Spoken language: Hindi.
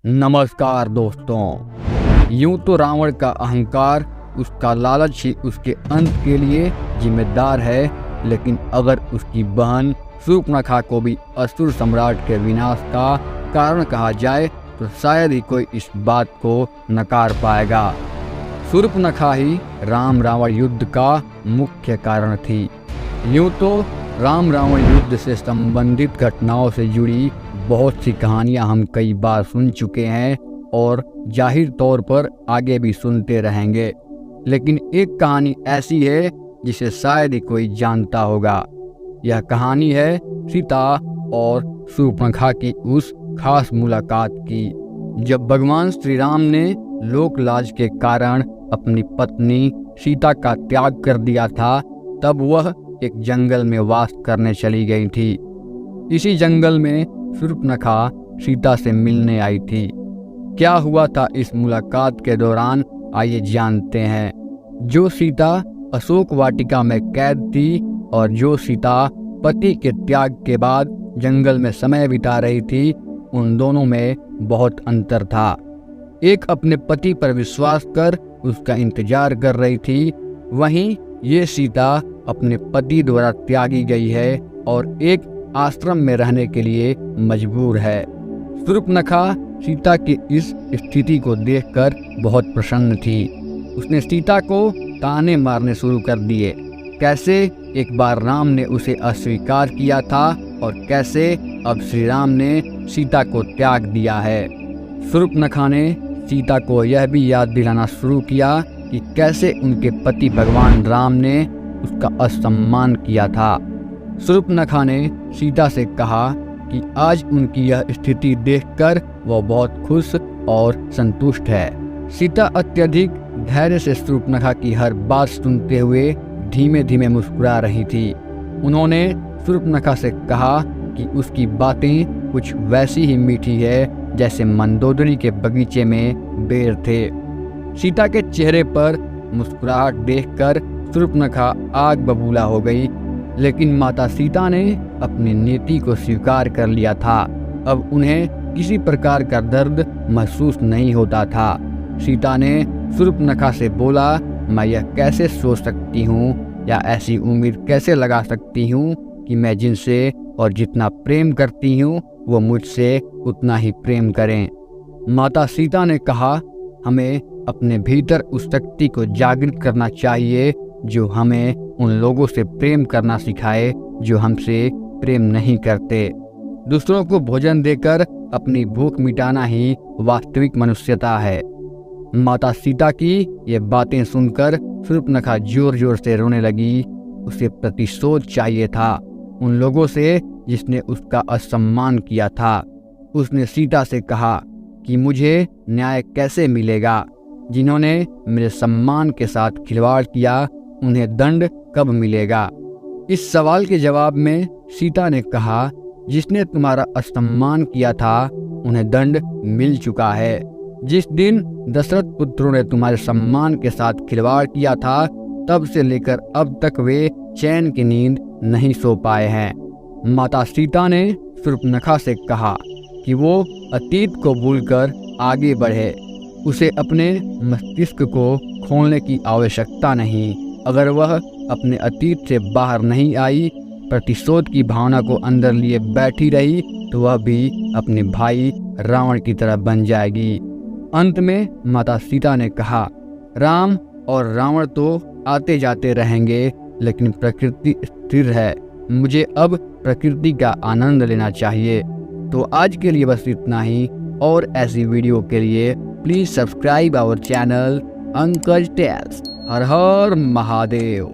नमस्कार दोस्तों। यूं तो रावण का अहंकार, उसका लालच ही उसके अंत के लिए जिम्मेदार है, लेकिन अगर उसकी बहन शूर्पणखा को भी असुर सम्राट के विनाश का कारण कहा जाए तो शायद ही कोई इस बात को नकार पाएगा। शूर्पणखा ही राम रावण युद्ध का मुख्य कारण थी। यूं तो राम रावण युद्ध से संबंधित घटनाओं से जुड़ी बहुत सी कहानियां हम कई बार सुन चुके हैं और जाहिर तौर पर आगे भी सुनते रहेंगे, लेकिन एक कहानी ऐसी है जिसे शायद ही कोई जानता होगा। यह कहानी है सीता और शूर्पणखा की उस खास मुलाकात की, जब भगवान श्री राम ने लोकलाज के कारण अपनी पत्नी सीता का त्याग कर दिया था। तब वह एक जंगल में वास करने चली गई थी। इसी जंगल में शूर्पणखा सीता से मिलने आई थी। क्या हुआ था इस मुलाकात के दौरान, आइए जानते हैं। जो सीता अशोक वाटिका में कैद थी और जो सीता पति के त्याग के बाद जंगल में समय बिता रही थी, उन दोनों में बहुत अंतर था। एक अपने पति पर विश्वास कर उसका इंतजार कर रही थी, वहीं ये सीता अपने पति द्वारा त्यागी गई है और एक आश्रम में रहने के लिए मजबूर है। शूर्पणखा सीता की इस स्थिति को देखकर बहुत प्रसन्न थी। उसने सीता को ताने मारने शुरू कर दिए। कैसे एक बार राम ने उसे अस्वीकार किया था और कैसे अब श्री राम ने सीता को त्याग दिया है। शूर्पणखा ने सीता को यह भी याद दिलाना शुरू किया कि कैसे उनके पति भगवान राम ने उसका असम्मान किया था। शूर्पणखा ने सीता से कहा कि आज उनकी यह स्थिति देखकर वह बहुत खुश और संतुष्ट है। सीता अत्यधिक धैर्य से शूर्पणखा की हर बात सुनते हुए धीमे धीमे मुस्कुरा रही थी। उन्होंने शूर्पणखा से कहा कि उसकी बातें कुछ वैसी ही मीठी है जैसे मंदोदरी के बगीचे में बेर थे। सीता के चेहरे पर मुस्कुराहट देखकर शूर्पणखा आग बबूला हो गई, लेकिन माता सीता ने अपनी नीति को स्वीकार कर लिया था। अब उन्हें किसी प्रकार का दर्द महसूस नहीं होता था। सीता ने शूर्पणखा से बोला, मैं यह कैसे सोच सकती हूँ या ऐसी उम्मीद कैसे लगा सकती हूँ कि मैं जिनसे और जितना प्रेम करती हूँ वो मुझसे उतना ही प्रेम करें। माता सीता ने कहा, हमें अपने भीतर उस शक्ति को जागृत करना चाहिए जो हमें उन लोगों से प्रेम करना सिखाए जो हमसे प्रेम नहीं करते। दूसरों को भोजन देकर अपनी भूख मिटाना ही वास्तविक मनुष्यता है। माता सीता की ये बातें सुनकर शूर्पणखा जोर जोर से रोने लगी। उसे प्रतिशोध चाहिए था उन लोगों से जिसने उसका असम्मान किया था। उसने सीता से कहा कि मुझे न्याय कैसे मिलेगा? जिन्होंने मेरे सम्मान के साथ खिलवाड़ किया उन्हें दंड कब मिलेगा? इस सवाल के जवाब में सीता ने कहा, जिसने तुम्हारा असम्मान किया था उन्हें दंड मिल चुका है। जिस दिन दशरथ पुत्रों ने तुम्हारे सम्मान के साथ खिलवाड़ किया था, तब से लेकर अब तक वे चैन की नींद नहीं सो पाए हैं। माता सीता ने शूर्पणखा से कहा कि वो अतीत को भूलकर आगे बढ़े। उसे अपने मस्तिष्क को खोलने की आवश्यकता नहीं। अगर वह अपने अतीत से बाहर नहीं आई, प्रतिशोध की भावना को अंदर लिए बैठी रही, तो वह भी अपने भाई रावण की तरह बन जाएगी। अंत में माता सीता ने कहा, राम और रावण तो आते जाते रहेंगे, लेकिन प्रकृति स्थिर है। मुझे अब प्रकृति का आनंद लेना चाहिए। तो आज के लिए बस इतना ही, और ऐसी वीडियो के लिए please subscribe our channel Ankaj tales. Har Har Mahadev.